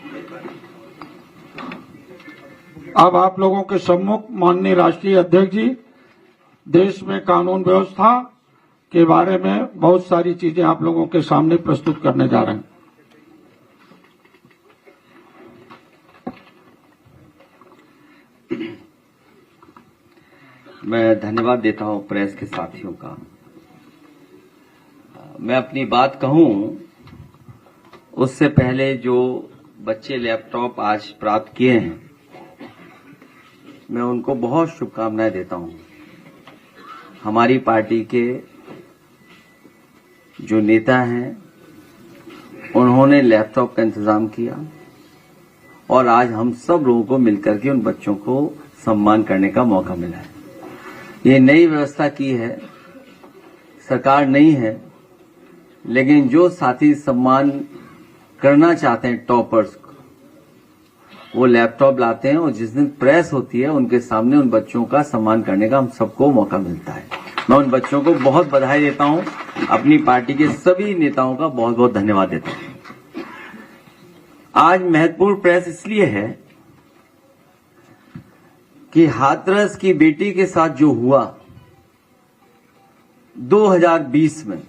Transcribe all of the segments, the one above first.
धन्यवाद। अब आप लोगों के सम्मुख माननीय राष्ट्रीय अध्यक्ष जी देश में कानून व्यवस्था के बारे में बहुत सारी चीजें आप लोगों के सामने प्रस्तुत करने जा रहे हैं। मैं धन्यवाद देता हूं प्रेस के साथियों का। मैं अपनी बात कहूं उससे पहले जो बच्चे लैपटॉप आज प्राप्त किए हैं, मैं उनको बहुत शुभकामनाएं देता हूं। हमारी पार्टी के जो नेता हैं उन्होंने लैपटॉप का इंतजाम किया और आज हम सब लोगों को मिलकर के उन बच्चों को सम्मान करने का मौका मिला है। ये नई व्यवस्था की है, सरकार नई है, लेकिन जो साथी सम्मान करना चाहते हैं टॉपर्स को, वो लैपटॉप लाते हैं और जिस दिन प्रेस होती है उनके सामने उन बच्चों का सम्मान करने का हम सबको मौका मिलता है। मैं उन बच्चों को बहुत बधाई देता हूं, अपनी पार्टी के सभी नेताओं का बहुत बहुत धन्यवाद देता हूं। आज महत्वपूर्ण प्रेस इसलिए है कि हाथरस की बेटी के साथ जो हुआ 2020 में,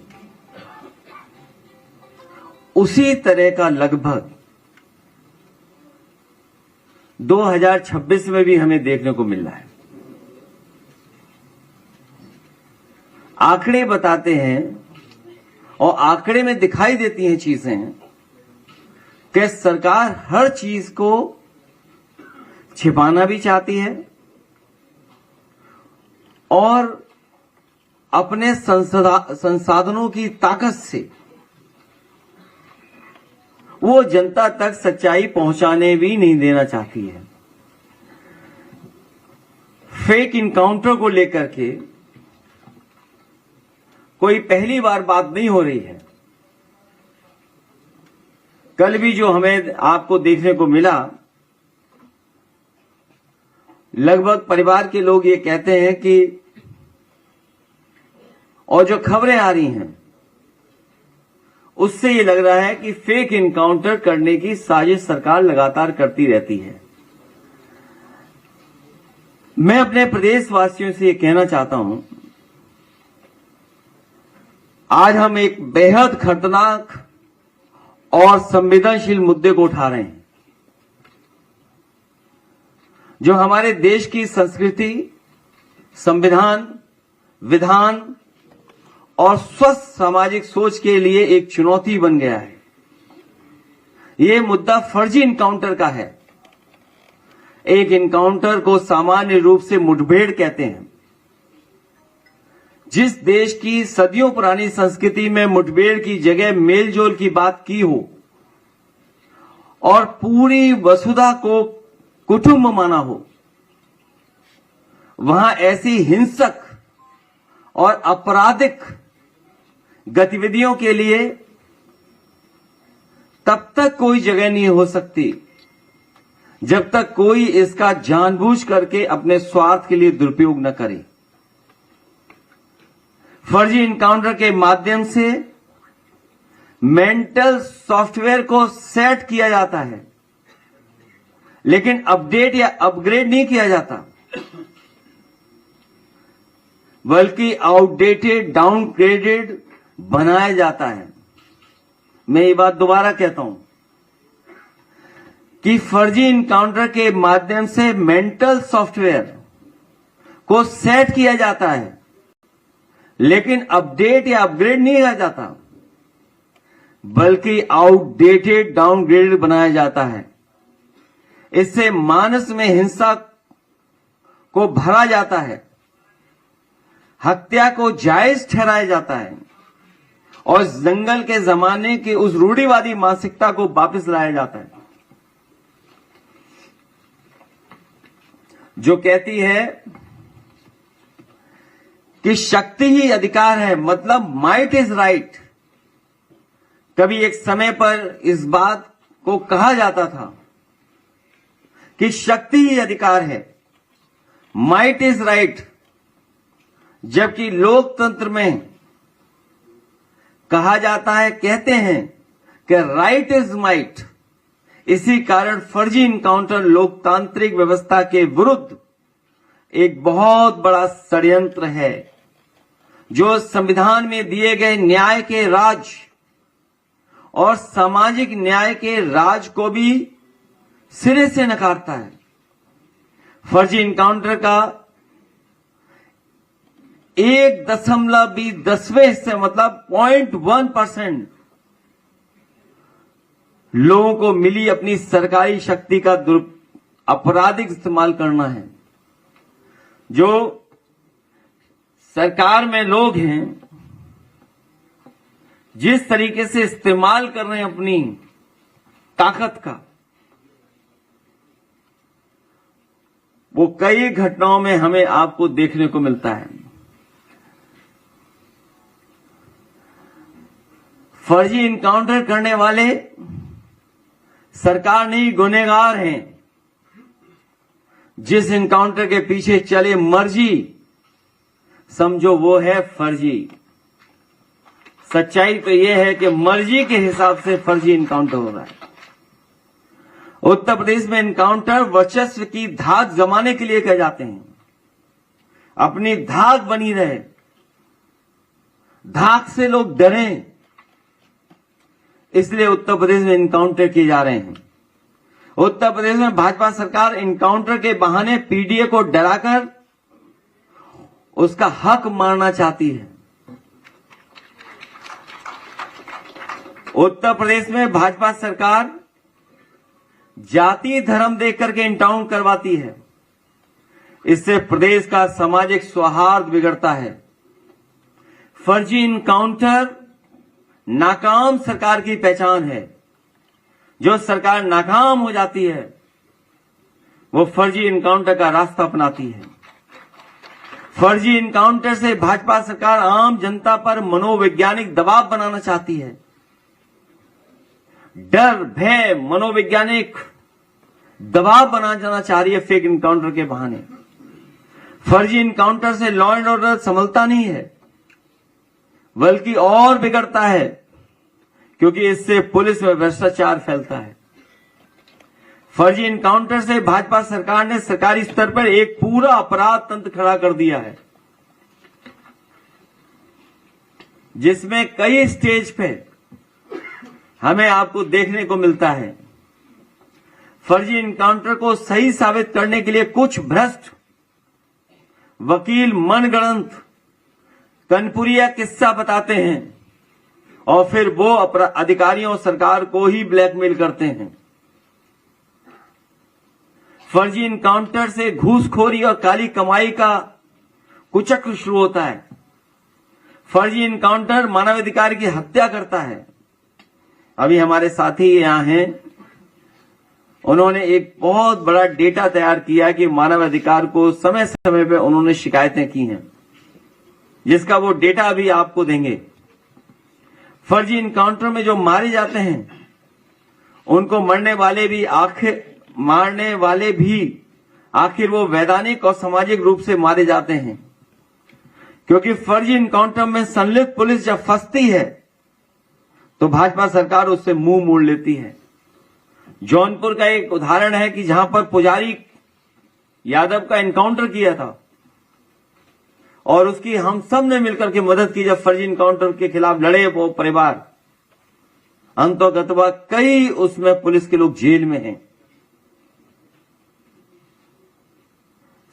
उसी तरह का लगभग 2026 में भी हमें देखने को मिल रहा है। आंकड़े बताते हैं और आंकड़े में दिखाई देती हैं चीजें कि सरकार हर चीज को छिपाना भी चाहती है और अपने संसाधनों की ताकत से वो जनता तक सच्चाई पहुंचाने भी नहीं देना चाहती है। फेक इनकाउंटर को लेकर के कोई पहली बार बात नहीं हो रही है। कल भी जो हमें आपको देखने को मिला, लगभग परिवार के लोग ये कहते हैं कि, और जो खबरें आ रही हैं उससे ये लग रहा है कि फेक इनकाउंटर करने की साजिश सरकार लगातार करती रहती है। मैं अपने प्रदेशवासियों से ये कहना चाहता हूं, आज हम एक बेहद खतरनाक और संवेदनशील मुद्दे को उठा रहे हैं, जो हमारे देश की संस्कृति, संविधान, विधान और स्वस्थ सामाजिक सोच के लिए एक चुनौती बन गया है। यह मुद्दा फर्जी इनकाउंटर का है। एक इनकाउंटर को सामान्य रूप से मुठभेड़ कहते हैं। जिस देश की सदियों पुरानी संस्कृति में मुठभेड़ की जगह मेलजोल की बात की हो और पूरी वसुधा को कुटुंब माना हो, वहां ऐसी हिंसक और आपराधिक गतिविधियों के लिए तब तक कोई जगह नहीं हो सकती जब तक कोई इसका जानबूझ करके अपने स्वार्थ के लिए दुरुपयोग न करे। फर्जी इनकाउंटर के माध्यम से मेंटल सॉफ्टवेयर को सेट किया जाता है, लेकिन अपडेट या अपग्रेड नहीं किया जाता, बल्कि आउटडेटेड, डाउनग्रेडेड बनाया जाता है। मैं ये बात दोबारा कहता हूं कि फर्जी इनकाउंटर के माध्यम से मेंटल सॉफ्टवेयर को सेट किया जाता है, लेकिन अपडेट या अपग्रेड नहीं किया जाता, बल्कि आउटडेटेड, डाउनग्रेडेड बनाया जाता है। इससे मानस में हिंसा को भरा जाता है, हत्या को जायज ठहराया जाता है और जंगल के जमाने की उस रूढ़िवादी मानसिकता को वापस लाया जाता है, जो कहती है कि शक्ति ही अधिकार है, मतलब माइट इज राइट। कभी एक समय पर इस बात को कहा जाता था कि शक्ति ही अधिकार है, माइट इज राइट, जबकि लोकतंत्र में कहा जाता है, कहते हैं कि राइट इज माइट। इसी कारण फर्जी इनकाउंटर लोकतांत्रिक व्यवस्था के विरुद्ध एक बहुत बड़ा षड्यंत्र है, जो संविधान में दिए गए न्याय के राज और सामाजिक न्याय के राज को भी सिरे से नकारता है। फर्जी इनकाउंटर का 1.10वें हिस्से मतलब 0.1% लोगों को मिली अपनी सरकारी शक्ति का आपराधिक इस्तेमाल करना है। जो सरकार में लोग हैं, जिस तरीके से इस्तेमाल कर रहे हैं अपनी ताकत का, वो कई घटनाओं में हमें आपको देखने को मिलता है। फर्जी इनकाउंटर करने वाले सरकार नहीं, गुनहगार हैं। जिस इनकाउंटर के पीछे चले मर्जी, समझो वो है फर्जी। सच्चाई तो यह है कि मर्जी के हिसाब से फर्जी इनकाउंटर हो रहा है। उत्तर प्रदेश में इनकाउंटर वर्चस्व की धाक जमाने के लिए किए जाते हैं। अपनी धाक बनी रहे, धाक से लोग डरें, इसलिए उत्तर प्रदेश में इनकाउंटर किए जा रहे हैं। उत्तर प्रदेश में भाजपा सरकार इनकाउंटर के बहाने पीडीए को डराकर उसका हक मारना चाहती है। उत्तर प्रदेश में भाजपा सरकार जाति धर्म देख करके इनकाउंटर करवाती है। इससे प्रदेश का सामाजिक सौहार्द बिगड़ता है। फर्जी इनकाउंटर नाकाम सरकार की पहचान है। जो सरकार नाकाम हो जाती है, वो फर्जी इनकाउंटर का रास्ता अपनाती है। फर्जी इनकाउंटर से भाजपा सरकार आम जनता पर मनोवैज्ञानिक दबाव बनाना चाहती है। डर, भय, मनोवैज्ञानिक दबाव बनाना चाह रही है फेक इनकाउंटर के बहाने। फर्जी इनकाउंटर से लॉ एंड ऑर्डर संभलता नहीं है, बल्कि और बिगड़ता है, क्योंकि इससे पुलिस में भ्रष्टाचार फैलता है। फर्जी इनकाउंटर से भाजपा सरकार ने सरकारी स्तर पर एक पूरा अपराध तंत्र खड़ा कर दिया है, जिसमें कई स्टेज पे हमें आपको देखने को मिलता है। फर्जी इनकाउंटर को सही साबित करने के लिए कुछ भ्रष्ट वकील मनगढ़ंत कनपुरिया किस्सा बताते हैं और फिर वो अधिकारियों और सरकार को ही ब्लैकमेल करते हैं। फर्जी इनकाउंटर से घूसखोरी और काली कमाई का कुचक्र शुरू होता है। फर्जी इनकाउंटर मानवाधिकार की हत्या करता है। अभी हमारे साथी यहां हैं, उन्होंने एक बहुत बड़ा डेटा तैयार किया कि मानवाधिकार को समय समय पर उन्होंने शिकायतें की हैं, जिसका वो डेटा अभी आपको देंगे। फर्जी इनकाउंटर में जो मारे जाते हैं, उनको मारने वाले भी आखिर वो वैधानिक और सामाजिक रूप से मारे जाते हैं, क्योंकि फर्जी इनकाउंटर में संलिप्त पुलिस जब फंसती है तो भाजपा सरकार उससे मुंह मोड़ लेती है। जौनपुर का एक उदाहरण है कि जहां पर पुजारी यादव का इनकाउंटर किया था और उसकी हम सब ने मिलकर के मदद की। जब फर्जी इनकाउंटर के खिलाफ लड़े वो परिवार, अंतोगतवा कई उसमें पुलिस के लोग जेल में हैं।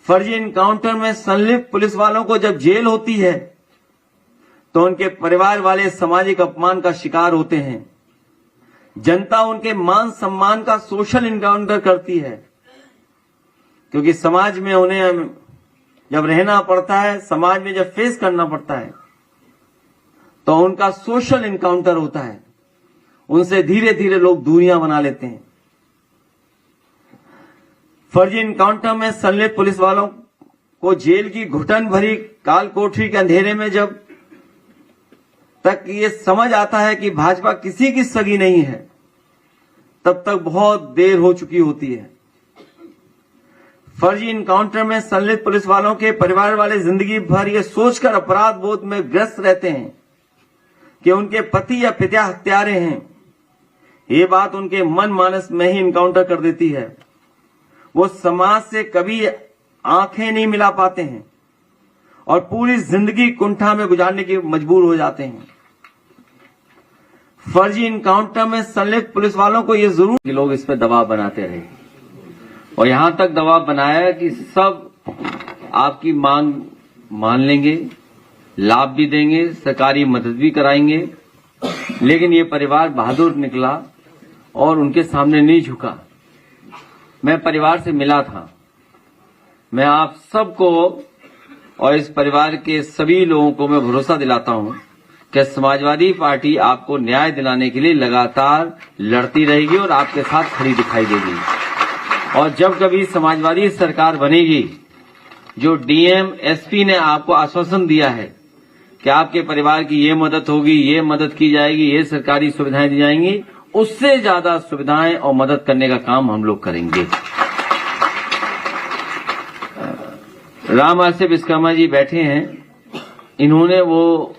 फर्जी इनकाउंटर में संलिप्त पुलिस वालों को जब जेल होती है तो उनके परिवार वाले सामाजिक अपमान का शिकार होते हैं। जनता उनके मान सम्मान का सोशल इनकाउंटर करती है, क्योंकि समाज में उन्हें जब रहना पड़ता है, समाज में जब फेस करना पड़ता है, तो उनका सोशल इनकाउंटर होता है। उनसे धीरे धीरे लोग दूरियां बना लेते हैं। फर्जी इनकाउंटर में संलिप्त पुलिस वालों को जेल की घुटन भरी काल कोठरी के अंधेरे में जब तक ये समझ आता है कि भाजपा किसी की सगी नहीं है, तब तक बहुत देर हो चुकी होती है। फर्जी इनकाउंटर में संलिप्त पुलिस वालों के परिवार वाले जिंदगी भर ये सोचकर अपराध बोध में ग्रस्त रहते हैं कि उनके पति या पिता हत्यारे हैं, ये बात उनके मन मानस में ही इनकाउंटर कर देती है। वो समाज से कभी आंखें नहीं मिला पाते हैं और पूरी जिंदगी कुंठा में गुजारने की मजबूर हो जाते हैं। फर्जी इनकाउंटर में संलिप्त पुलिस वालों को ये जरूर कि लोग इस पर दबाव बनाते रहे और यहां तक दबाव बनाया कि सब आपकी मांग मान लेंगे, लाभ भी देंगे, सरकारी मदद भी कराएंगे। लेकिन ये परिवार बहादुर निकला और उनके सामने नहीं झुका। मैं परिवार से मिला था। मैं आप सबको और इस परिवार के सभी लोगों को मैं भरोसा दिलाता हूं कि समाजवादी पार्टी आपको न्याय दिलाने के लिए लगातार लड़ती रहेगी और आपके साथ खड़ी दिखाई देगी। और जब कभी समाजवादी सरकार बनेगी, जो डीएम एसपी ने आपको आश्वासन दिया है कि आपके परिवार की ये मदद होगी, ये मदद की जाएगी, ये सरकारी सुविधाएं दी जाएंगी, उससे ज्यादा सुविधाएं और मदद करने का काम हम लोग करेंगे। राम आरसी विश्वकर्मा जी बैठे हैं, इन्होंने वो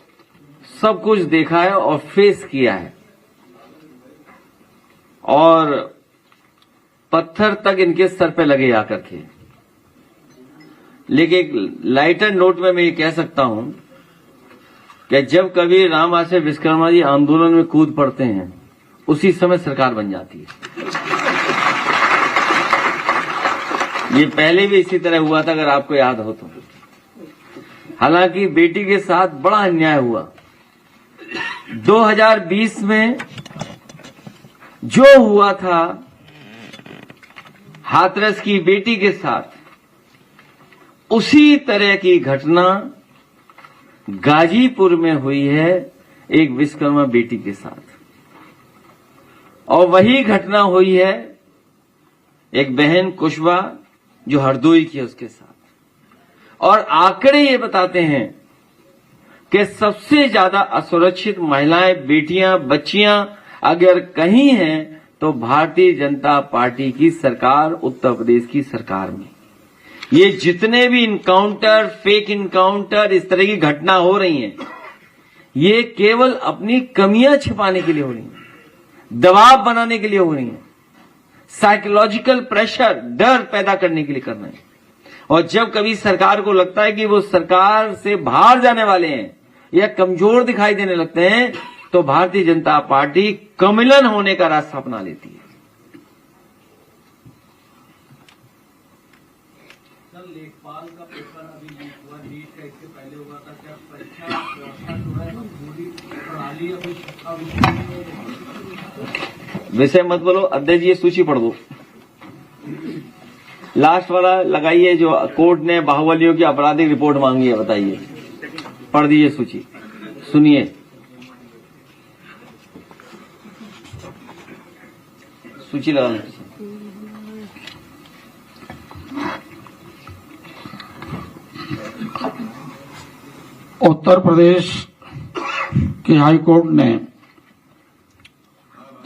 सब कुछ देखा है और फेस किया है और पत्थर तक इनके सर पे लगे आकर के। लेकिन एक लाइटर नोट में मैं ये कह सकता हूं कि जब कभी राम आरसी विश्वकर्मा जी आंदोलन में कूद पड़ते हैं, उसी समय सरकार बन जाती है। ये पहले भी इसी तरह हुआ था, अगर आपको याद हो तो। हालांकि बेटी के साथ बड़ा अन्याय हुआ। 2020 में जो हुआ था हाथरस की बेटी के साथ, उसी तरह की घटना गाजीपुर में हुई है एक विश्वकर्मा बेटी के साथ। और वही घटना हुई है एक बहन कुशवा जो हरदोई की है उसके साथ। और आंकड़े ये बताते हैं कि सबसे ज्यादा असुरक्षित महिलाएं, बेटियां, बच्चियां अगर कहीं हैं तो भारतीय जनता पार्टी की सरकार, उत्तर प्रदेश की सरकार में। ये जितने भी इनकाउंटर, फेक इनकाउंटर, इस तरह की घटना हो रही हैं, ये केवल अपनी कमियां छिपाने के लिए हो रही हैं, दबाव बनाने के लिए हो रही हैं, साइकोलॉजिकल प्रेशर, डर पैदा करने के लिए कर रहे हैं। और जब कभी सरकार को लगता है कि वो सरकार से बाहर जाने वाले हैं या कमजोर दिखाई देने लगते हैं, तो भारतीय जनता पार्टी कमिलन होने का रास्ता अपना लेती है। सर, लेखपाल का पेपर अभी लीक हुआ, नीट का इससे पहले हुआ था। क्या परीक्षा व्यवस्था जो है पूरी प्रणाली अभी विषय मत बोलो, अध्यक्ष जी ये सूची पढ़ दो। लास्ट वाला लगाइए जो कोर्ट ने बाहुबलियों की आपराधिक रिपोर्ट मांगी है, बताइए। पढ़ दीजिए सूची, सुनिए। सूची लगा लो। उत्तर प्रदेश की हाईकोर्ट ने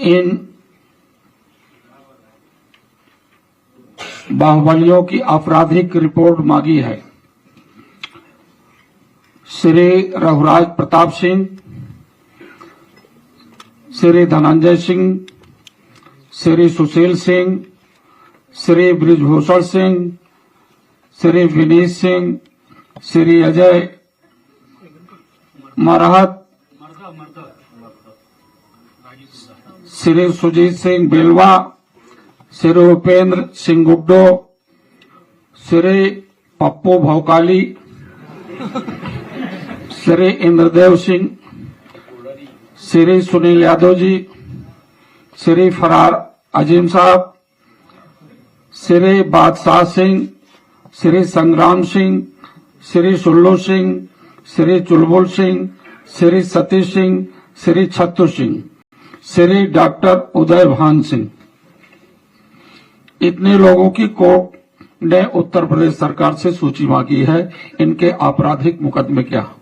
इन बाहुबलियों की आपराधिक रिपोर्ट मांगी है। श्री रघुराज प्रताप सिंह, श्री धनंजय सिंह, श्री सुशील सिंह, श्री ब्रिजभूषण सिंह, श्री विनीत सिंह, श्री अजय मरहत, श्री सुजीत सिंह बेलवा, श्री उपेंद्र सिंह गुड्डो, श्री पप्पू भौकाली, श्री इंद्रदेव सिंह, श्री सुनील यादव जी, श्री फरार अजीम साहब, श्री बादशाह सिंह, श्री संग्राम सिंह, श्री सुल्लू सिंह, श्री चुलबुल सिंह, श्री सतीश सिंह, श्री छत्तू सिंह, श्री डॉक्टर उदय भान सिंह। इतने लोगों की कोर्ट ने उत्तर प्रदेश सरकार से सूची मांगी है। इनके आपराधिक मुकदमे क्या?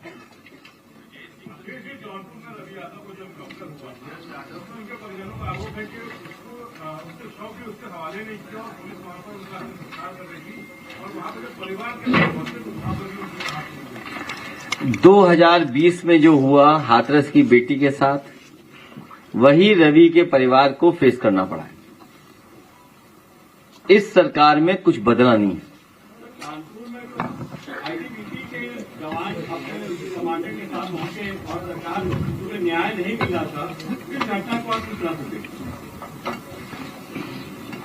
2020 में जो हुआ हाथरस की बेटी के साथ, वही रवि के परिवार को फेस करना पड़ा है। इस सरकार में कुछ बदला नहीं है। कानपुर में आईटीबीपी के जवान अपने कमांडर के साथ पहुंचे और सरकार को न्याय नहीं मिला था, फिर घटना को आप चला सकते।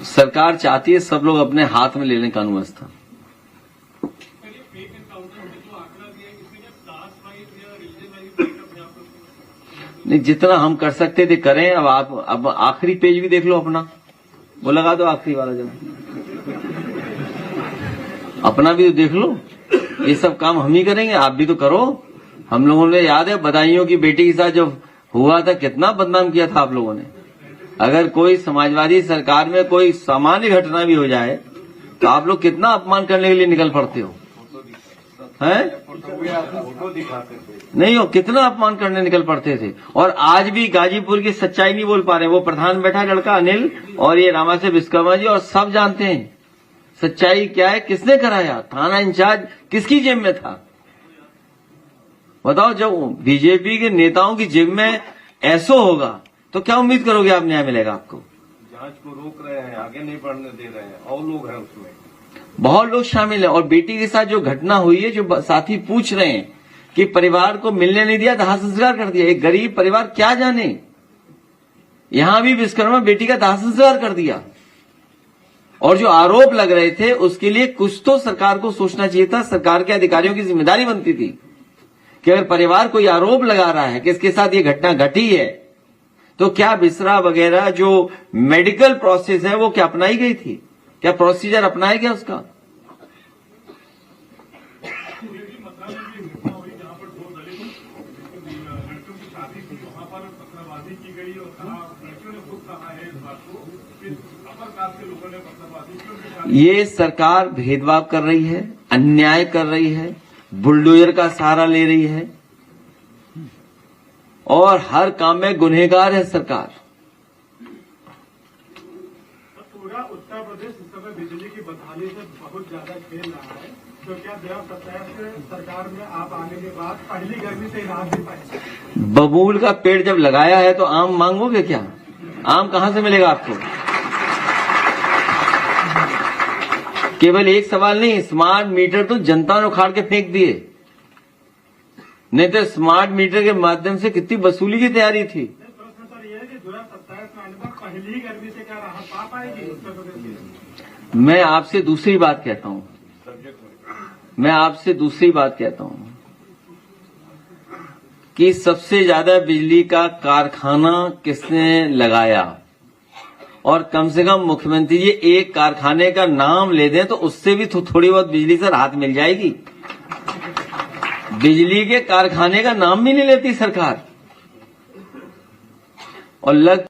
सरकार चाहती है सब लोग अपने हाथ में लेने कानून व्यवस्था। नहीं, जितना हम कर सकते थे करें। अब आखिरी पेज भी देख लो अपना, वो लगा दो आखिरी वाला जब, अपना भी तो देख लो। ये सब काम हम ही करेंगे, आप भी तो करो। हम लोगों ने याद है बदायूं की बेटी के साथ जो हुआ था, कितना बदनाम किया था आप लोगों ने। अगर कोई समाजवादी सरकार में कोई सामान्य घटना भी हो जाए तो आप लोग कितना अपमान करने के लिए निकल पड़ते हो, हैं? नहीं हो, कितना अपमान करने निकल पड़ते थे। और आज भी गाजीपुर की सच्चाई नहीं बोल पा रहे। वो प्रधान बैठा लड़का अनिल और ये रामाशय विश्वकर्मा जी, और सब जानते हैं सच्चाई क्या है, किसने कराया, थाना इंचार्ज किसकी जेब में था। बताओ, जब बीजेपी के नेताओं की जेब में ऐसा होगा तो क्या उम्मीद करोगे आप न्याय मिलेगा आपको। जांच को रोक रहे हैं, आगे नहीं बढ़ने दे रहे हैं, और लोग हैं उसमें, बहुत लोग शामिल हैं। और बेटी के साथ जो घटना हुई है, जो साथी पूछ रहे हैं कि परिवार को मिलने नहीं दिया, दाह संस्कार कर दिया। एक गरीब परिवार क्या जाने, यहां भी विश्वकर्मा बेटी का दाह संस्कार कर दिया। और जो आरोप लग रहे थे उसके लिए कुछ तो सरकार को सोचना चाहिए था। सरकार के अधिकारियों की जिम्मेदारी बनती थी कि अगर परिवार कोई आरोप लगा रहा है कि इसके साथ ये घटना घटी है, तो क्या बिसरा वगैरह जो मेडिकल प्रोसेस है वो क्या अपनाई गई थी, क्या प्रोसीजर अपनाया गया उसका। ये सरकार भेदभाव कर रही है, अन्याय कर रही है, बुलडोजर का सहारा ले रही है और हर काम में गुनहगार है सरकार। पूरा उत्तर प्रदेश इस समय बिजली की बदहाली से बहुत ज्यादा खेल रहा है, तो क्या 2027 सरकार में आप आने के बाद पहली गर्मी से राहत भी पाएंगे। बबूल का पेड़ जब लगाया है तो आम मांगोगे क्या? आम कहां से मिलेगा आपको? केवल एक सवाल नहीं, स्मार्ट मीटर तो जनता ने उखाड़ के फेंक दिए, नहीं तो स्मार्ट मीटर के माध्यम से कितनी वसूली की तैयारी थी। प्रश्न सर ये है कि 2027 में आने पर पहली गर्मी से क्या राहत पा पाएगी उत्तर प्रदेश की। मैं आपसे दूसरी बात कहता हूं, कि सबसे ज्यादा बिजली का कारखाना किसने लगाया, और कम से कम मुख्यमंत्री जी एक कारखाने का नाम ले दें तो उससे भी थोड़ी बहुत बिजली से राहत मिल जाएगी। बिजली के कारखाने का नाम भी नहीं लेती सरकार, और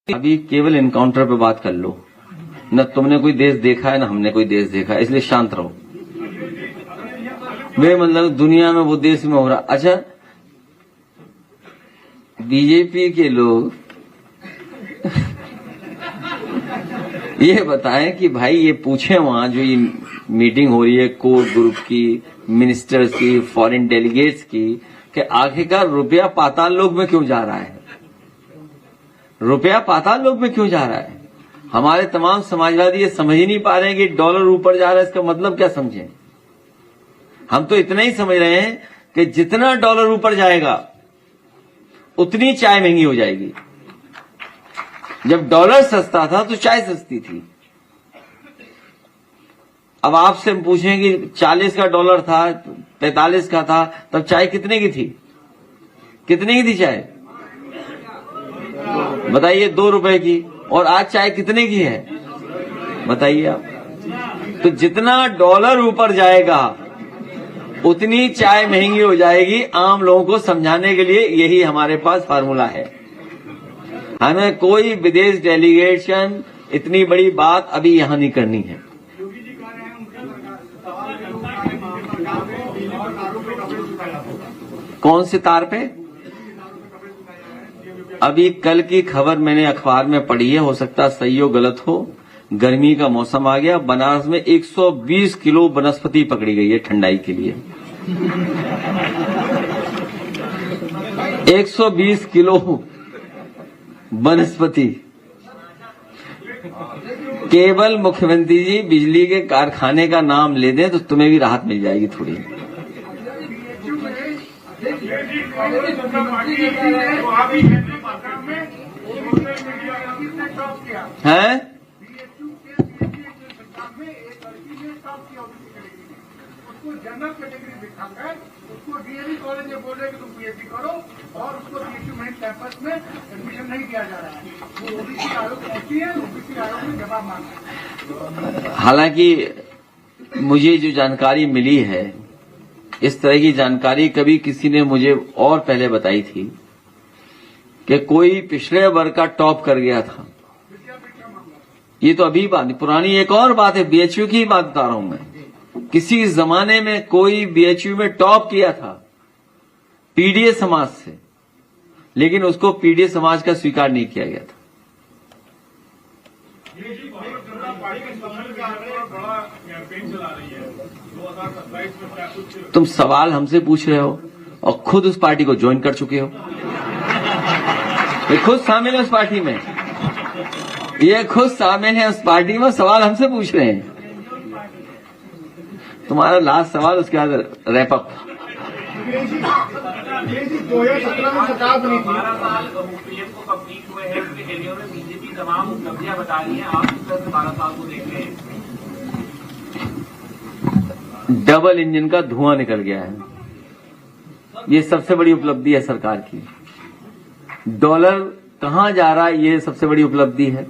अभी केवल इनकाउंटर पे बात कर लो। न तुमने कोई देश देखा है, न हमने कोई देश देखा है, इसलिए शांत रहो। वे मतलब दुनिया में वो देश में हो रहा। अच्छा, बीजेपी के लोग ये बताएं कि भाई ये पूछे वहां जो ये मीटिंग हो रही है कोर ग्रुप की, मिनिस्टर्स की, फॉरेन डेलीगेट्स की, कि आखिरकार रुपया पाताल लोक में क्यों जा रहा है, रुपया पाताल लोक में क्यों जा रहा है। हमारे तमाम समाजवादी ये समझ ही नहीं पा रहे हैं कि डॉलर ऊपर जा रहा है, इसका मतलब क्या समझें। हम तो इतना ही समझ रहे हैं कि जितना डॉलर ऊपर जाएगा उतनी चाय महंगी हो जाएगी। जब डॉलर सस्ता था तो चाय सस्ती थी। अब आपसे हम पूछें कि 40 का डॉलर था, 45 का था, तब चाय कितने की थी? कितने की थी चाय? बताइए 2 रुपए की, और आज चाय कितने की है बताइए आप। तो जितना डॉलर ऊपर जाएगा उतनी चाय महंगी हो जाएगी। आम लोगों को समझाने के लिए यही हमारे पास फार्मूला है। हमें कोई विदेश डेलीगेशन इतनी बड़ी बात अभी यहां नहीं करनी है। योगी जी कह रहे हैं उनके सवाल के सरकार में बिजली पर तारों पे कपड़े सुखाए जाते हैं। कौन से तार पे? अभी कल की खबर मैंने अखबार में पढ़ी है, हो सकता है सही हो गलत हो। गर्मी का मौसम आ गया, बनारस में 120 किलो वनस्पति पकड़ी गई है ठंडाई के लिए। 120 किलो वनस्पति। केवल मुख्यमंत्री जी बिजली के कारखाने का नाम ले दें तो तुम्हें भी राहत मिल जाएगी थोड़ी। हैं? जनरल कैटेगरी दिखाकर उसको डीएवी कॉलेज में बोल रहे कि तुम पीएचडी करो और उसको बीएचयू मेन कैंपस में एडमिशन नहीं दिया जा रहा है। वो ओबीसी आयोग पहुंची है, ओबीसी आयोग में जवाब मांगा है। हालांकि मुझे जो जानकारी मिली है, इस तरह की जानकारी कभी किसी ने मुझे और पहले बताई थी कि कोई पिछले वर्ग का टॉप कर गया था। ये तो अभी बात नहीं, पुरानी एक और बात है, बीएचयू की बात बता रहा हूं मैं। किसी जमाने में कोई बीएचयू में टॉप किया था पीडीए समाज से, लेकिन उसको पीडीए समाज का स्वीकार नहीं किया गया था। तुम सवाल हमसे पूछ रहे हो और खुद उस पार्टी को ज्वाइन कर चुके हो। ये खुद शामिल है उस पार्टी में, ये खुद शामिल है उस पार्टी में, सवाल हमसे पूछ रहे हैं। तुम्हारा लास्ट सवाल, उसके बाद रैप अप। 2017 में सरकार बनी थी। 12 साल पीएम को कंप्लीट हुए हैं, उसके टेन्योर में बीजेपी तमाम उपलब्धियां बता रही है। आप इस तरह से 12 साल को देख रहे हैं। डबल इंजन का धुआं निकल गया है, ये सबसे बड़ी उपलब्धि है सरकार की। डॉलर कहां जा रहा है, ये सबसे बड़ी उपलब्धि है।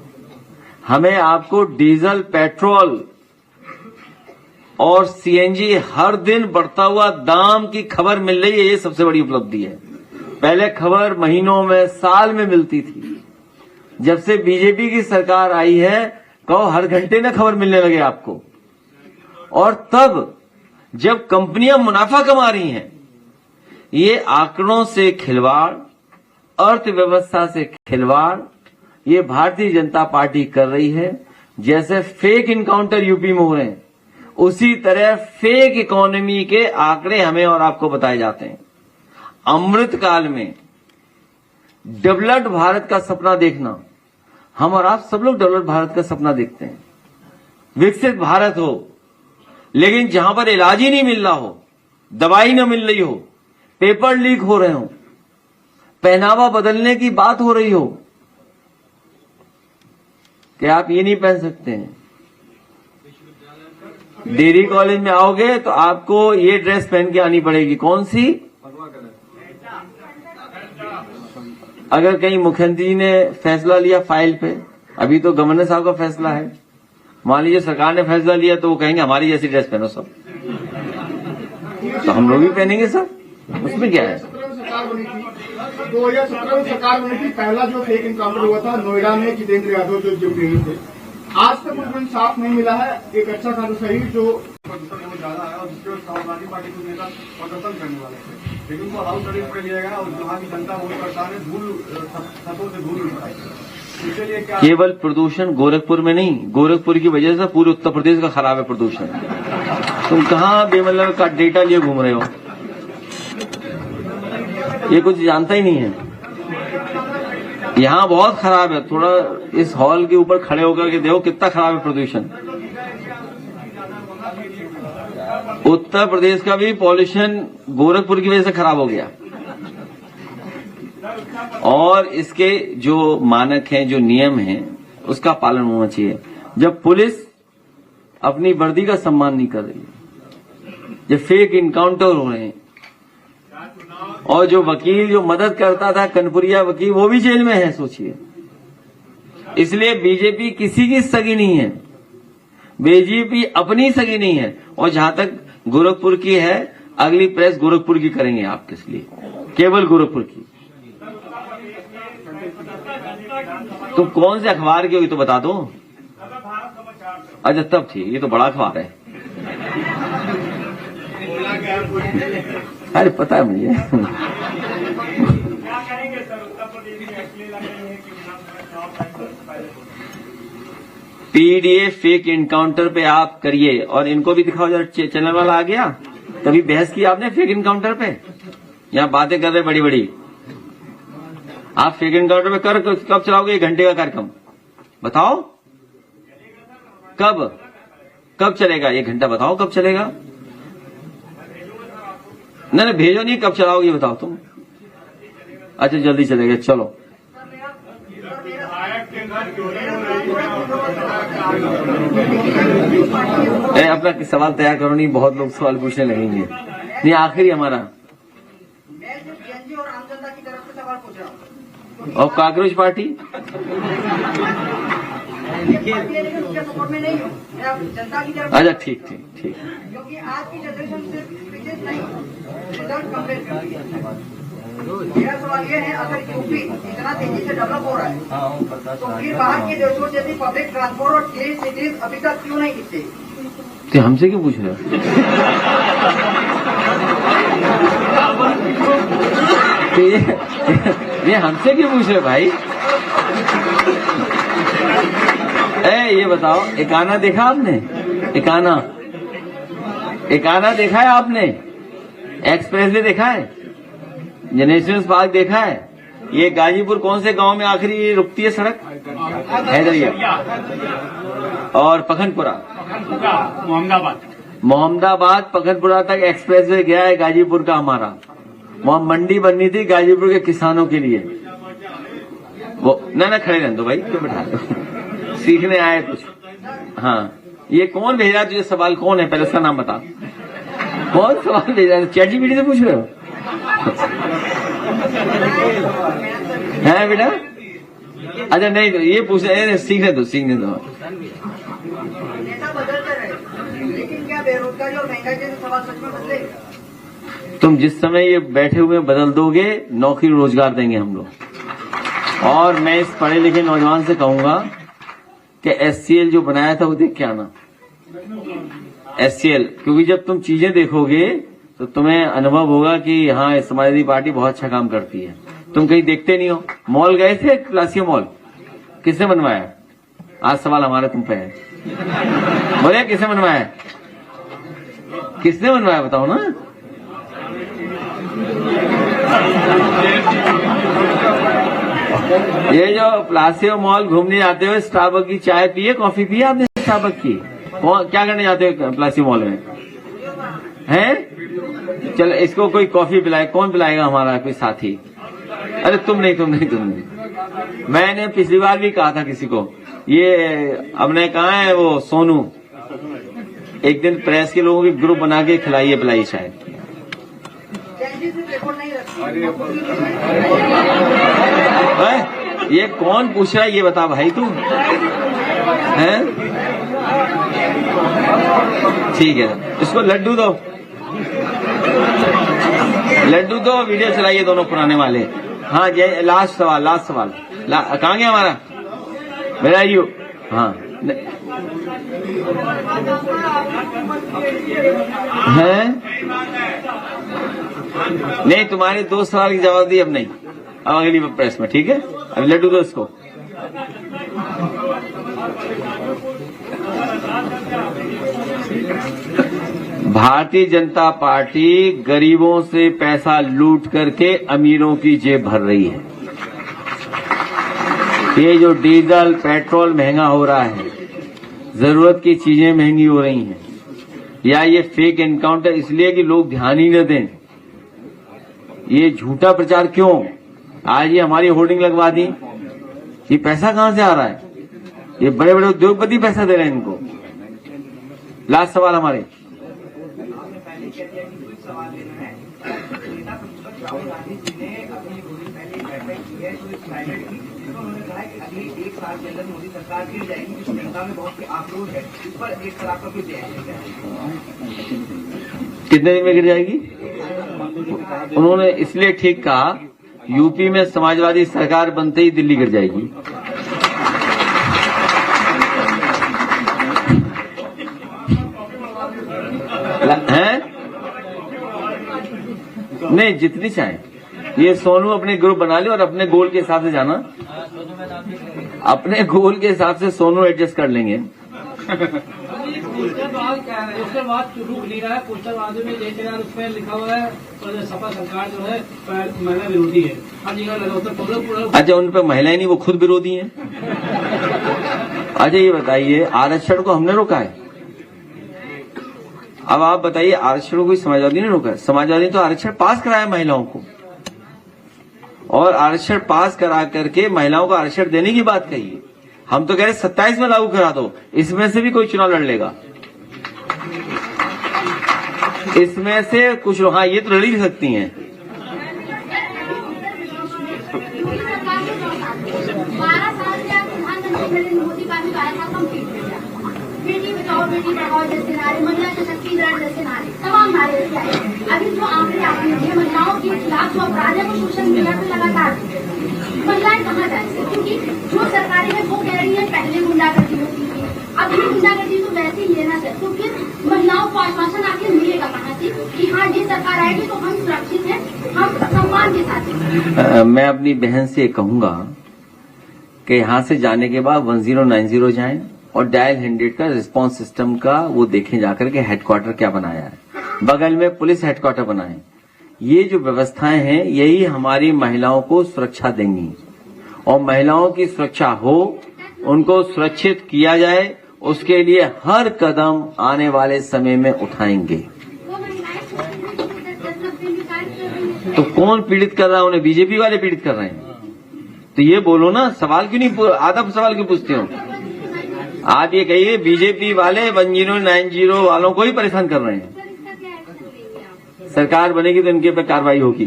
हमें आपको डीजल, पेट्रोल और सीएनजी हर दिन बढ़ता हुआ दाम की खबर मिल रही है, ये सबसे बड़ी उपलब्धि है। पहले खबर महीनों में, साल में मिलती थी। जब से बीजेपी की सरकार आई है, कहो हर घंटे में खबर मिलने लगे आपको। और तब जब कंपनियां मुनाफा कमा रही हैं, ये आंकड़ों से खिलवाड़, अर्थव्यवस्था से खिलवाड़ ये भारतीय जनता पार्टी कर रही है। जैसे फेक इनकाउंटर यूपी में हो रहे हैं, उसी तरह फेक इकोनॉमी के आंकड़े हमें और आपको बताए जाते हैं। अमृत काल में डेवलप्ड भारत का सपना देखना, हम और आप सब लोग डेवलप्ड भारत का सपना देखते हैं, विकसित भारत हो, लेकिन जहां पर इलाज ही नहीं मिल रहा हो, दवाई न मिल रही हो, पेपर लीक हो रहे हो, पहनावा बदलने की बात हो रही हो कि आप ये नहीं पहन सकते हैं। डेयरी कॉलेज में आओगे तो आपको ये ड्रेस पहन के आनी पड़ेगी। कौन सी? अगर कहीं मुख्यमंत्री ने फैसला लिया फाइल पे, अभी तो गवर्नर साहब का फैसला है, मान लीजिए सरकार ने फैसला लिया तो वो कहेंगे हमारी जैसी ड्रेस पहनो सब, तो हम लोग भी पहनेंगे सर, उसमें क्या है। 2017 में सरकार बनी थी, पहला जो फेक इनकाउंटर हुआ था नोएडा में जितेंद्र यादव जो प्रेमी थे, आज तक उनको इंसाफ नहीं मिला है। एक अच्छा था सही जो प्रदर्शन बहुत ज्यादा है और जिसके समाजवादी पार्टी को नेता प्रदर्शन करने वाले थे, लेकिन उनको हाउस अरेस्ट कर लिया गया और जहां की जनता बहुत परेशान है, छतों से धूल उठाई। इसके लिए क्या केवल प्रदूषण गोरखपुर में नहीं, गोरखपुर की वजह से पूरे उत्तर प्रदेश का खराब है प्रदूषण। तुम कहां बेमतलब का डेटा लिए घूम रहे हो, ये कुछ जानता ही नहीं है। यहां बहुत खराब है, थोड़ा इस हॉल के ऊपर खड़े होकर के देखो कितना खराब है प्रदूषण। उत्तर प्रदेश का भी पॉल्यूशन गोरखपुर की वजह से खराब हो गया। और इसके जो मानक हैं, जो नियम हैं, उसका पालन होना चाहिए। जब पुलिस अपनी वर्दी का सम्मान नहीं कर रही है, जब फेक इनकाउंटर हो रहे हैं, और जो वकील जो मदद करता था कनपुरिया वकील, वो भी जेल में है, सोचिए। इसलिए बीजेपी किसी की सगी नहीं है, बीजेपी अपनी सगी नहीं है। और जहां तक गोरखपुर की है, अगली प्रेस गोरखपुर की करेंगे आपके लिए, केवल गोरखपुर की। तुम कौन से अखबार की हो ये तो बता दो। अच्छा तब ठीक, ये तो बड़ा अखबार है। अरे पता है मुझे। पीडीएफ फेक इनकाउंटर पे आप करिए और इनको भी दिखाओ जरा। चैनल वाला आ गया, तभी बहस की आपने फेक इनकाउंटर पे। यहाँ बातें कर रहे बड़ी बड़ी, आप फेक इनकाउंटर पे कर कब चलाओगे? 1 घंटे का कार्यक्रम बताओ, कब चलेगा? 1 घंटा बताओ कब चलेगा? नहीं भेजो नहीं, कब चलाओगे बताओ तुम। अच्छा जल्दी चलेगा, चलो। अपना सवाल तैयार करो, नहीं बहुत लोग सवाल पूछने लगेंगे। नहीं आखिरी हमारा और आम जनता की तरफ से सवाल पूछ रहा हूँ। और काकरोच पार्टी सपोर्ट में नहीं हूँ, जनता की तरफ। अच्छा ठीक ठीक ठीक। क्योंकि आज की जनरेशन सिर्फ स्पीचेस नहीं, रिजल्ट कंपेयर करती है। मेरा सवाल ये है, अगर यूपी इतना तेजी से डेवलप हो रहा है तो फिर बाहर के देशों जैसी पब्लिक ट्रांसपोर्ट और क्लीन सिटीज अभी तक क्यों नहीं दिखते? तो हमसे क्यों पूछ रहे हो? तो ये हमसे क्यों पूछ रहे भाई? ये बताओ, एकाना देखा आपने? एकाना देखा है आपने? एक्सप्रेसवे देखा है? नेशनल पार्क देखा है? ये गाजीपुर कौन से गांव में आखिरी रुकती है सड़क? हैदरिया और पखनपुरा, मोहम्मदाबाद पखनपुरा तक एक्सप्रेसवे गया है गाजीपुर का हमारा। वहां मंडी बननी थी गाजीपुर के किसानों के लिए। वो ना खड़े रहने दो भाई, क्यों बैठा दो? सीखने आए कुछ। हाँ ये कौन भेजा तुझे सवाल? कौन है पहले उसका नाम बता। कौन सवाल भेजा? चैटजीपीटी से पूछ रहे हो? है बेटा? अच्छा नहीं तो ये पूछ रहे, सीखने दो। नेता बदलते रहे, लेकिन क्या बेरोजगारी और महंगाई जैसे सवाल सच में बदले? तुम जिस समय ये बैठे हुए बदल दोगे, नौकरी रोजगार देंगे हम लोग। और मैं इस पढ़े लिखे नौजवान से कहूंगा कि एचसीएल जो बनाया था वो देख के आना। एचसीएल, क्योंकि जब तुम चीजें देखोगे तो तुम्हें अनुभव होगा कि हाँ समाजवादी पार्टी बहुत अच्छा काम करती है। तुम कहीं देखते नहीं हो। मॉल गए थे, प्लासियो मॉल किसने बनवाया? आज सवाल हमारा तुम पे है, बोले किसने बनवाया? किसने बनवाया बताओ ना। ये जो प्लासियो मॉल घूमने जाते हो, स्टारबक की चाय पिए, कॉफी पिए आपने? स्टारबक की क्या करने जाते हो प्लासियो मॉल में? हैं? चल इसको कोई कॉफी पिलाए, कौन पिलाएगा? हमारा कोई साथी। अरे तुम नहीं। मैंने पिछली बार भी कहा था किसी को, ये हमने कहा है वो सोनू, एक दिन प्रेस के लोगों की ग्रुप बना के खिलाइए पिलाइए चाय। ये कौन पूछ रहा है ये बता भाई तू? हैं? ठीक है, इसको लड्डू दो, वीडियो चलाइए दोनों पुराने वाले। हाँ जय, लास्ट सवाल कहाँ गया हमारा? मेरा यू हाँ है नहीं, तुम्हारे 2 सवाल की जवाब दी, अब नहीं, अब अगली प्रेस में। ठीक है, अब लड्डू दो इसको। भारतीय जनता पार्टी गरीबों से पैसा लूट करके अमीरों की जेब भर रही है। ये जो डीजल पेट्रोल महंगा हो रहा है, जरूरत की चीजें महंगी हो रही हैं, या ये फेक एनकाउंटर इसलिए कि लोग ध्यान ही न दें। ये झूठा प्रचार क्यों? आज ये हमारी होर्डिंग लगवा दी, ये पैसा कहां से आ रहा है? ये बड़े बड़े उद्योगपति पैसा दे रहे हैं इनको। लास्ट सवाल हमारे, सवाल लेना है। नेता राहुल गांधी जी ने अपनी पूरी पहली बैठक की है, तो इस बैठक की रहा है कि अगले 1 साल के अंदर मोदी सरकार गिर जाएगी, जिस जनता में बहुत आक्रोश है, इस पर एक तरह का कोई तैयारी है? कितने दिन में गिर जाएगी? उन्होंने इसलिए ठीक कहा, यूपी में समाजवादी सरकार बनते ही दिल्ली गिर जाएगी। हैं? नहीं, जितनी चाहे। ये सोनू अपने ग्रुप बना ले और अपने गोल के हिसाब से जाना, अपने गोल के हिसाब से सोनू एडजस्ट कर लेंगे। उसके बाद रुक नहीं रहा है, पोस्टरबाजी में जैसे यार उसमें लिखा हुआ है और सपा सरकार जो है महिला विरोधी है, हर जगह लगा होता पूरा। अच्छा, उन पर महिलाएं नहीं, वो खुद विरोधी हैं। अच्छा, ये बताइए, आरक्षण को हमने रोका है? अब आप बताइए, आरक्षण को कोई समाजवादी ने रोका है? समाजवादी तो आरक्षण पास कराया महिलाओं को, और आरक्षण पास करा करके महिलाओं को आरक्षण देने की बात कही है। हम तो कह रहे 27 में लागू करा दो, इसमें से भी कोई चुनाव लड़ लेगा, इसमें से कुछ। हाँ, ये तो लड़ ही सकती हैं। 12 साल से आप प्रधानमंत्री नरेंद्र मोदी का भी कार्यक्रम कंप्लीट हो गया। बेटी बचाओ बेटी पढ़ाओ जैसे नारे, महिला सशक्तिकरण जैसे नारे, तमाम नारे लेके आए। अभी जो आंकड़े आते हैं महिलाओं के खिलाफ जो अपराध है वो सोशल मीडिया पे लगातार, महिलाएं कहाँ जाएंगी? क्योंकि जो सरकारें हैं वो कह रही है पहले गुंडागर्दी होती थी, अब भी गुंडागर्दी तो वैसे ही लेना चाहिए। तो फिर महिलाओं को आश्वासन आखिर मिलेगा कहाँ से कि हाँ ये सरकार आएगी तो हम सुरक्षित हैं, हम सम्मान के साथ हैं? मैं अपनी बहन से कहूंगा कि यहाँ से जाने के बाद 1090 जाएं और डायल 100 का रिस्पांस सिस्टम का वो देखें जाकर के हेडक्वार्टर क्या बनाया है, बगल में पुलिस हेडक्वार्टर बनाए। ये जो व्यवस्थाएं हैं यही हमारी महिलाओं को सुरक्षा देंगी, और महिलाओं की सुरक्षा हो, उनको सुरक्षित किया जाए, उसके लिए हर कदम आने वाले समय में उठाएंगे। तो कौन पीड़ित कर रहा है उन्हें? बीजेपी वाले पीड़ित कर रहे हैं। तो ये बोलो ना, सवाल क्यों नहीं, आधा सवाल क्यों पूछते हो? आप ये कहिए बीजेपी वाले 1090 वालों को ही परेशान कर रहे हैं। सरकार बनेगी तो इनके पे कार्रवाई होगी।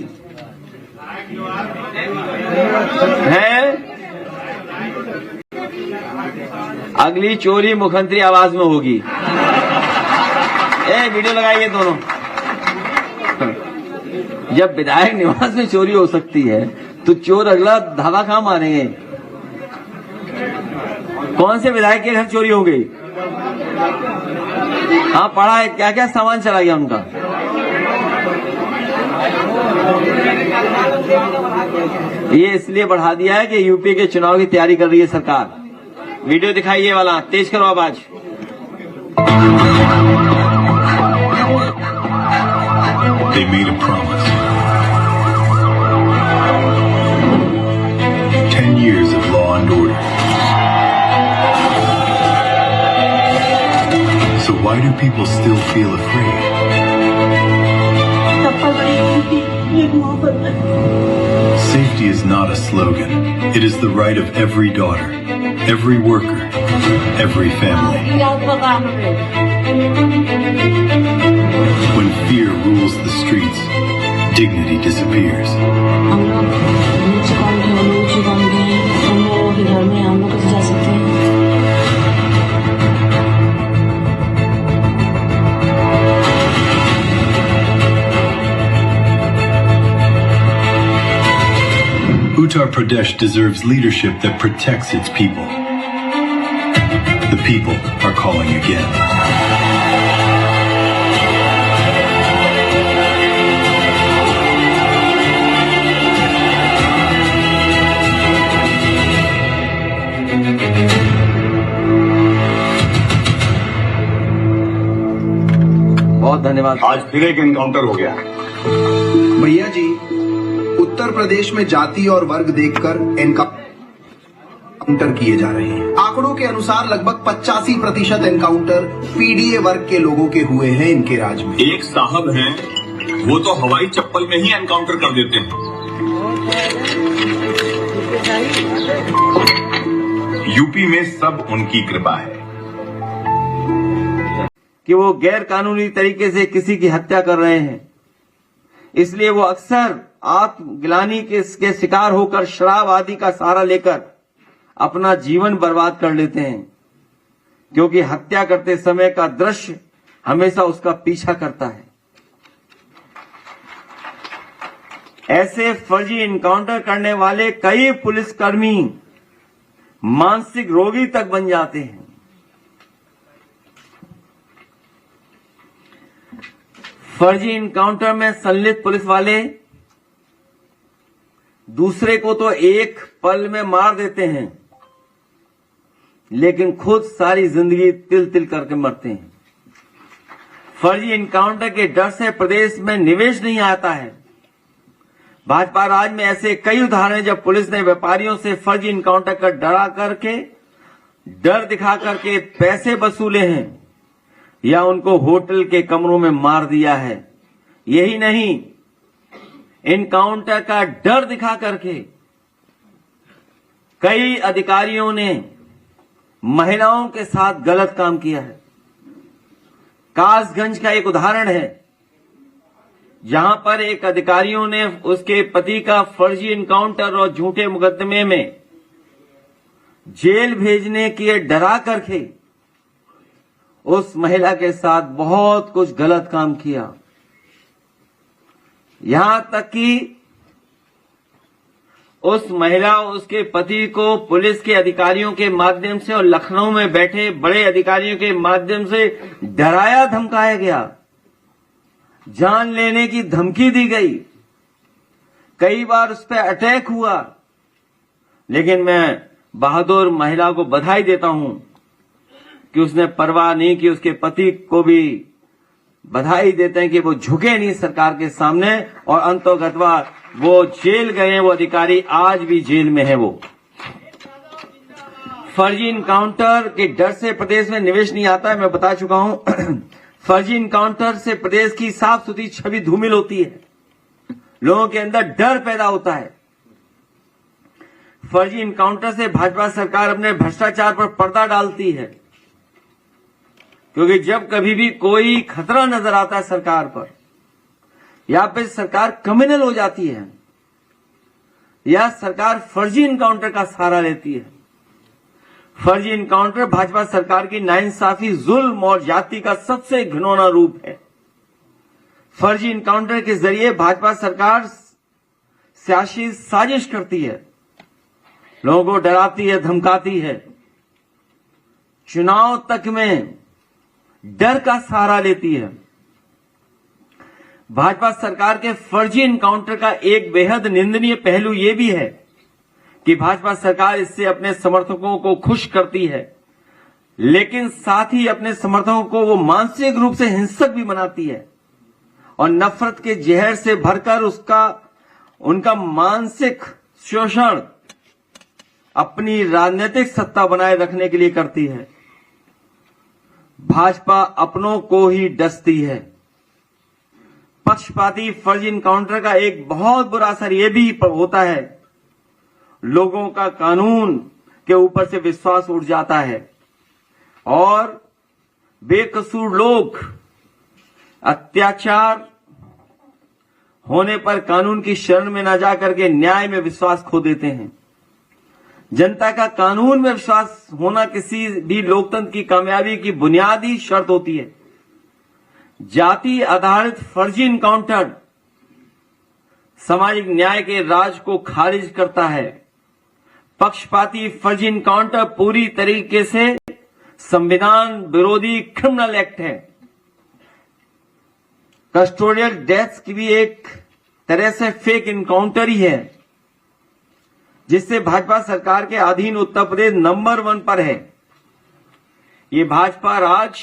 है अगली चोरी मुख्यमंत्री आवास में होगी। वीडियो लगाइए दोनों। जब विधायक निवास में चोरी हो सकती है तो चोर अगला धावा कहां मारेंगे? कौन से विधायक के घर चोरी हो गई? हाँ, पढ़ा है, क्या क्या सामान चला गया उनका। ये इसलिए बढ़ा दिया है कि यूपी के चुनाव की तैयारी कर रही है सरकार। वीडियो दिखाइए वाला, तेज करो आवाज। They made a promise. 10 years of law and order. So why do people still feel afraid? Safety is not a slogan. It is the right of every daughter, every worker, every family. When fear rules the streets, dignity disappears. Uttar Pradesh deserves leadership that protects its people. The people are calling again. बहुत धन्यवाद। आज फिर एक encounter हो गया। भैया जी, उत्तर प्रदेश में जाति और वर्ग देखकर एनकाउंटर किए जा रहे हैं। आंकड़ों के अनुसार लगभग 85% एनकाउंटर पीडीए वर्ग के लोगों के हुए हैं इनके राज में। एक साहब हैं, वो तो हवाई चप्पल में ही एनकाउंटर कर देते हैं। यूपी में सब उनकी कृपा है कि वो गैर कानूनी तरीके से किसी की हत्या कर रहे हैं, इसलिए वो अक्सर आत्मग्लानि के शिकार होकर शराब आदि का सहारा लेकर अपना जीवन बर्बाद कर लेते हैं, क्योंकि हत्या करते समय का दृश्य हमेशा उसका पीछा करता है। ऐसे फर्जी इनकाउंटर करने वाले कई पुलिसकर्मी मानसिक रोगी तक बन जाते हैं। फर्जी इनकाउंटर में संलिप्त पुलिस वाले दूसरे को तो एक पल में मार देते हैं, लेकिन खुद सारी जिंदगी तिल तिल करके मरते हैं। फर्जी इनकाउंटर के डर से प्रदेश में निवेश नहीं आता है। भाजपा राज में ऐसे कई उदाहरण हैं जब पुलिस ने व्यापारियों से फर्जी इनकाउंटर कर डर दिखा करके पैसे वसूले हैं या उनको होटल के कमरों में मार दिया है। यही नहीं, इनकाउंटर का डर दिखा करके कई अधिकारियों ने महिलाओं के साथ गलत काम किया है। कासगंज का एक उदाहरण है, जहां पर एक अधिकारियों ने उसके पति का फर्जी इनकाउंटर और झूठे मुकदमे में जेल भेजने के डरा करके उस महिला के साथ बहुत कुछ गलत काम किया। यहां तक कि उस महिला उसके पति को पुलिस के अधिकारियों के माध्यम से और लखनऊ में बैठे बड़े अधिकारियों के माध्यम से डराया धमकाया गया, जान लेने की धमकी दी गई, कई बार उस पर अटैक हुआ। लेकिन मैं बहादुर महिला को बधाई देता हूं कि उसने परवाह नहीं की। उसके पति को भी बधाई देते हैं कि वो झुके नहीं सरकार के सामने, और अंतोगतवा वो जेल गए। वो अधिकारी आज भी जेल में है। वो फर्जी इनकाउंटर के डर से प्रदेश में निवेश नहीं आता है, मैं बता चुका हूं। फर्जी इनकाउंटर से प्रदेश की साफ सुथरी छवि धूमिल होती है, लोगों के अंदर डर पैदा होता है। फर्जी इनकाउंटर से भाजपा सरकार अपने भ्रष्टाचार पर पर्दा डालती है, क्योंकि जब कभी भी कोई खतरा नजर आता है सरकार पर, या फिर सरकार क्रिमिनल हो जाती है, या सरकार फर्जी इनकाउंटर का सहारा लेती है। फर्जी इनकाउंटर भाजपा सरकार की नाइंसाफी, जुल्म और जाति का सबसे घिनौना रूप है। फर्जी इनकाउंटर के जरिए भाजपा सरकार सियासी साजिश करती है, लोगों को डराती है, धमकाती है, चुनाव तक में डर का सहारा लेती है। भाजपा सरकार के फर्जी इनकाउंटर का एक बेहद निंदनीय पहलू यह भी है कि भाजपा सरकार इससे अपने समर्थकों को खुश करती है, लेकिन साथ ही अपने समर्थकों को वो मानसिक रूप से हिंसक भी बनाती है और नफरत के जहर से भरकर उनका मानसिक शोषण अपनी राजनीतिक सत्ता बनाए रखने के लिए करती है। भाजपा अपनों को ही डसती है। पक्षपाती फर्जी इनकाउंटर का एक बहुत बुरा असर यह भी होता है, लोगों का कानून के ऊपर से विश्वास उठ जाता है और बेकसूर लोग अत्याचार होने पर कानून की शरण में न जाकर के न्याय में विश्वास खो देते हैं। जनता का कानून में विश्वास होना किसी भी लोकतंत्र की कामयाबी की बुनियादी शर्त होती है। जाति आधारित फर्जी इनकाउंटर सामाजिक न्याय के राज को खारिज करता है। पक्षपाती फर्जी इनकाउंटर पूरी तरीके से संविधान विरोधी क्रिमिनल एक्ट है। कस्टोडियल डेथ्स की भी एक तरह से फेक इनकाउंटर ही है, जिससे भाजपा सरकार के अधीन उत्तर प्रदेश नंबर 1 पर है। ये भाजपा राज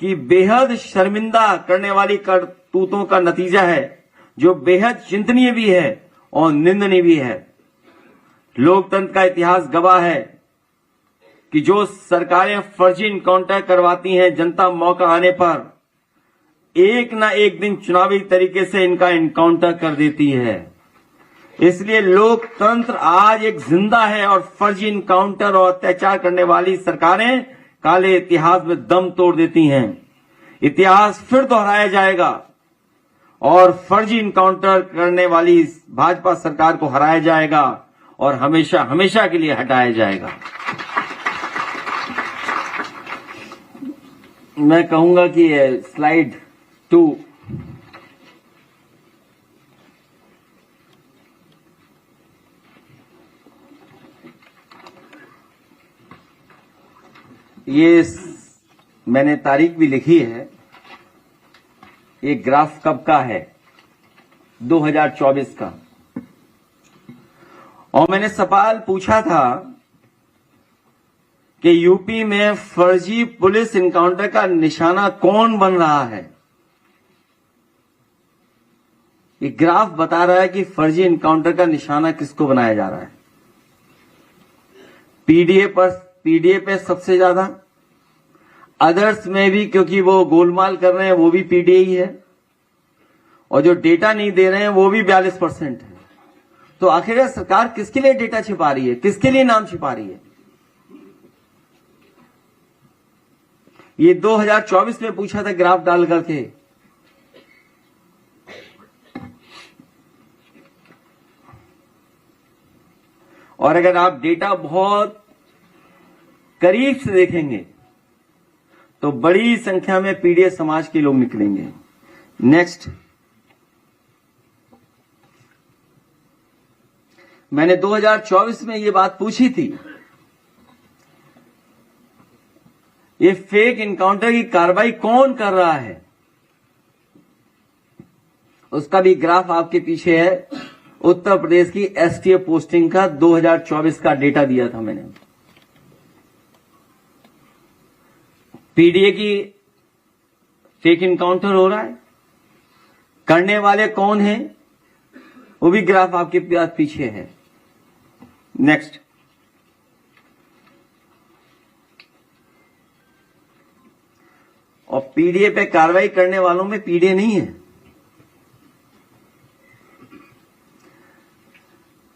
की बेहद शर्मिंदा करने वाली करतूतों का नतीजा है, जो बेहद चिंतनीय भी है और निंदनीय भी है। लोकतंत्र का इतिहास गवाह है कि जो सरकारें फर्जी इनकाउंटर करवाती हैं, जनता मौका आने पर एक ना एक दिन चुनावी तरीके से इनका इनकाउंटर कर देती है। इसलिए लोकतंत्र आज एक जिंदा है और फर्जी इनकाउंटर और अत्याचार करने वाली सरकारें काले इतिहास में दम तोड़ देती हैं। इतिहास फिर दोहराया जाएगा और फर्जी इनकाउंटर करने वाली भाजपा सरकार को हराया जाएगा और हमेशा हमेशा के लिए हटाया जाएगा। मैं कहूंगा कि स्लाइड 2 ये मैंने तारीख भी लिखी है। ये ग्राफ कब का है? 2024 का। और मैंने सवाल पूछा था कि यूपी में फर्जी पुलिस इनकाउंटर का निशाना कौन बन रहा है। ये ग्राफ बता रहा है कि फर्जी इनकाउंटर का निशाना किसको बनाया जा रहा है। पीडीए पे सबसे ज्यादा, अदर्स में भी, क्योंकि वो गोलमाल कर रहे हैं वो भी पीडीए ही है, और जो डेटा नहीं दे रहे हैं वो भी 42% है। तो आखिर सरकार किसके लिए डेटा छिपा रही है, किसके लिए नाम छिपा रही है? ये 2024 में पूछा था ग्राफ डाल करके। और अगर आप डेटा बहुत करीब से देखेंगे तो बड़ी संख्या में पीडीए समाज के लोग निकलेंगे। नेक्स्ट, मैंने 2024 में ये बात पूछी थी। ये फेक इनकाउंटर की कार्रवाई कौन कर रहा है, उसका भी ग्राफ आपके पीछे है। उत्तर प्रदेश की एसटीएफ पोस्टिंग का 2024 का डेटा दिया था मैंने। पीडीए की फेक इनकाउंटर हो रहा है, करने वाले कौन हैं वो भी ग्राफ आपके पीछे है। नेक्स्ट, और पीडीए पे कार्रवाई करने वालों में पीडीए नहीं है।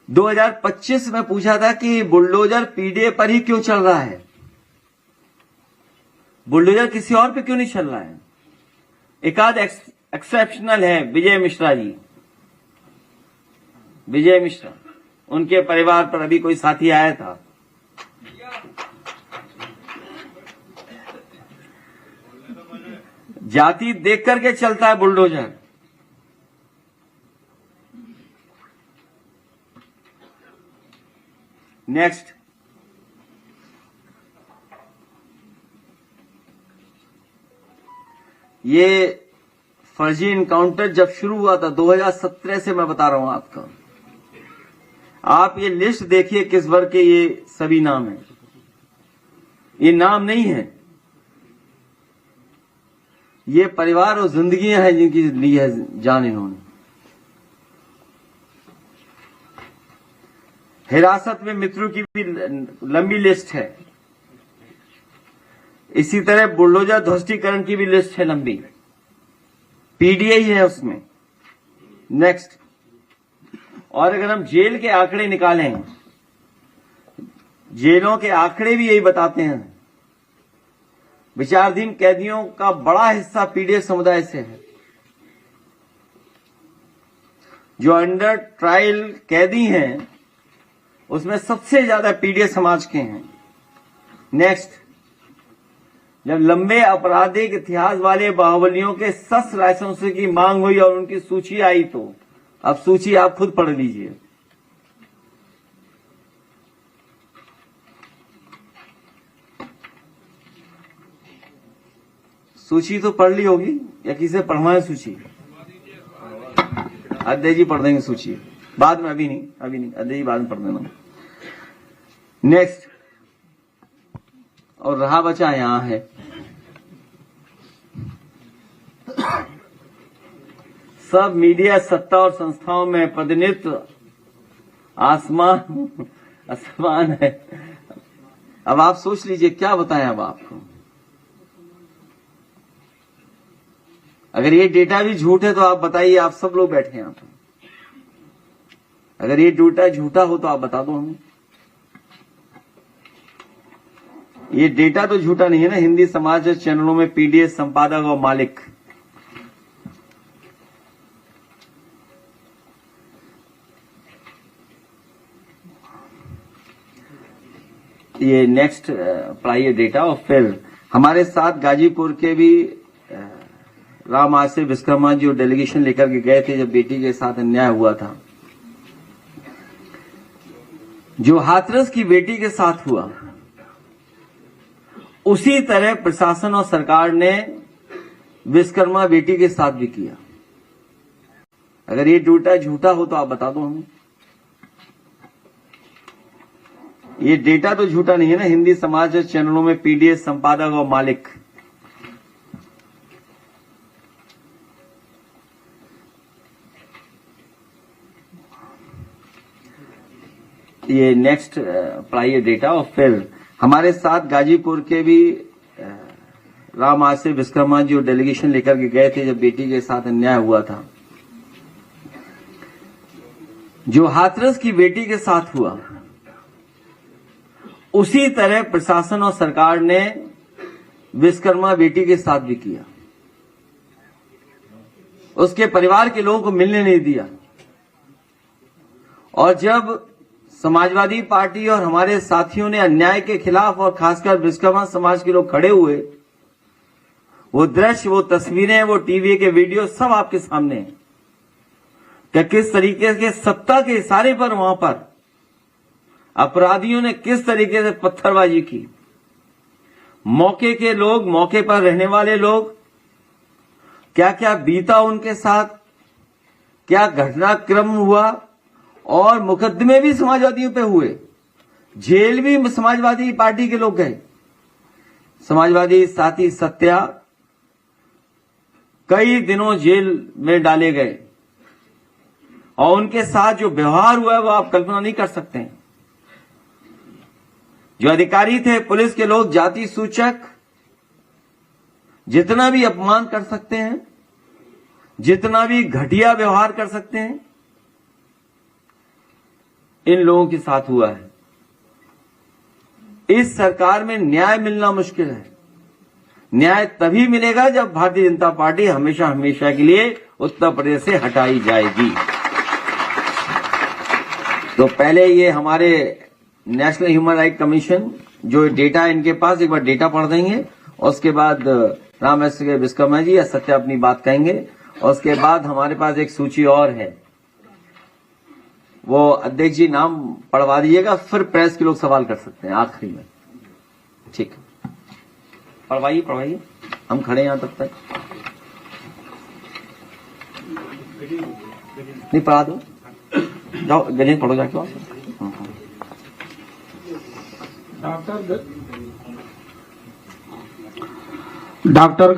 2025 में पूछा था कि बुलडोजर पीडीए पर ही क्यों चल रहा है, बुलडोजर किसी और पे क्यों नहीं चल रहा है। एक आध एक्सेप्शनल है, विजय मिश्रा जी, विजय मिश्रा, उनके परिवार पर अभी कोई साथी आया था। जाति देख करके चलता है बुलडोजर। नेक्स्ट, ये फर्जी इनकाउंटर जब शुरू हुआ था 2017 से, मैं बता रहा हूं आपको। आप ये लिस्ट देखिए किस वर्ग के ये सभी नाम हैं। ये नाम नहीं है, ये परिवार और जिंदगियां हैं जिनकी ली है जान इन्होंने। हिरासत में मित्रों की भी लंबी लिस्ट है। इसी तरह बुलडोजर ध्वस्तीकरण की भी लिस्ट है लंबी, पीडीए ही है उसमें। नेक्स्ट, और अगर हम जेल के आंकड़े निकालें, जेलों के आंकड़े भी यही बताते हैं, विचाराधीन कैदियों का बड़ा हिस्सा पीडीए समुदाय से है। जो अंडर ट्रायल कैदी हैं उसमें सबसे ज्यादा पीडीए समाज के हैं। नेक्स्ट, जब लंबे आपराधिक इतिहास वाले बाहुबलियों के शस्त्र लाइसेंस की मांग हुई और उनकी सूची आई, तो अब सूची आप खुद पढ़ लीजिए। सूची तो पढ़ ली होगी या किसे पढ़वाएं सूची? अध्यय जी पढ़ देंगे सूची बाद में, अभी नहीं अध्यय जी बाद में पढ़ देना। नेक्स्ट, और रहा बचा यहां है सब मीडिया सत्ता और संस्थाओं में प्रतिनिधित्व आसमान है। अब आप सोच लीजिए क्या बताएं अब आपको। अगर ये डेटा भी झूठ है तो आप बताइए, आप सब लोग बैठे हैं यहाँ पर। अगर ये डेटा झूठा हो तो आप बता दो हमें। ये डेटा तो झूठा नहीं है ना। हिंदी समाज चैनलों में पीडीए संपादक और मालिक, ये नेक्स्ट पढ़ाइए डेटा। और फिर हमारे साथ गाजीपुर के भी राम आसिफ विश्वकर्मा जो डेलीगेशन लेकर के गए थे जब बेटी के साथ अन्याय हुआ था, जो हाथरस की बेटी के साथ हुआ, उसी तरह प्रशासन और सरकार ने विश्वकर्मा बेटी के साथ भी किया। अगर ये डेटा झूठा हो तो आप बता दो हमें। ये डेटा तो झूठा नहीं है ना। हिंदी समाचार चैनलों में पीडीएस संपादक और मालिक ये नेक्स्ट पढ़ाइए डेटा। और फिर हमारे साथ गाजीपुर के भी राम आसिफ विश्वकर्मा जो डेलीगेशन लेकर के गए थे जब बेटी के साथ अन्याय हुआ था, जो हाथरस की बेटी के साथ हुआ, उसी तरह प्रशासन और सरकार ने विश्वकर्मा बेटी के साथ भी किया। उसके परिवार के लोगों को मिलने नहीं दिया। और जब समाजवादी पार्टी और हमारे साथियों ने अन्याय के खिलाफ और खासकर विश्वकर्मा समाज के लोग खड़े हुए, वो दृश्य, वो तस्वीरें, वो टीवी के वीडियो सब आपके सामने हैं कि किस तरीके के सत्ता के इशारे पर वहां पर अपराधियों ने किस तरीके से पत्थरबाजी की। मौके के लोग, मौके पर रहने वाले लोग, क्या क्या बीता उनके साथ, क्या घटनाक्रम हुआ। और मुकदमे भी समाजवादियों पे हुए, जेल भी समाजवादी पार्टी के लोग गए। समाजवादी साथी सत्या कई दिनों जेल में डाले गए और उनके साथ जो व्यवहार हुआ है वो आप कल्पना नहीं कर सकते हैं। जो अधिकारी थे, पुलिस के लोग, जाति सूचक, जितना भी अपमान कर सकते हैं, जितना भी घटिया व्यवहार कर सकते हैं, इन लोगों के साथ हुआ है। इस सरकार में न्याय मिलना मुश्किल है। न्याय तभी मिलेगा जब भारतीय जनता पार्टी हमेशा हमेशा के लिए उत्तर प्रदेश से हटाई जाएगी। तो पहले ये हमारे नेशनल ह्यूमन राइट कमीशन जो डेटा इनके पास, एक बार डेटा पढ़ देंगे और उसके बाद राम विश्वकर्मा जी या सत्या अपनी बात कहेंगे। और उसके बाद हमारे पास एक सूची और है, वो अध्यक्ष जी नाम पढ़वा दीजिएगा, फिर प्रेस के लोग सवाल कर सकते हैं आखिरी में। ठीक, पढ़वाइए, हम खड़े हैं यहां तब तक। नहीं पढ़ा दो, जाओ गणेश पढ़ो जाके वहां। डॉक्टर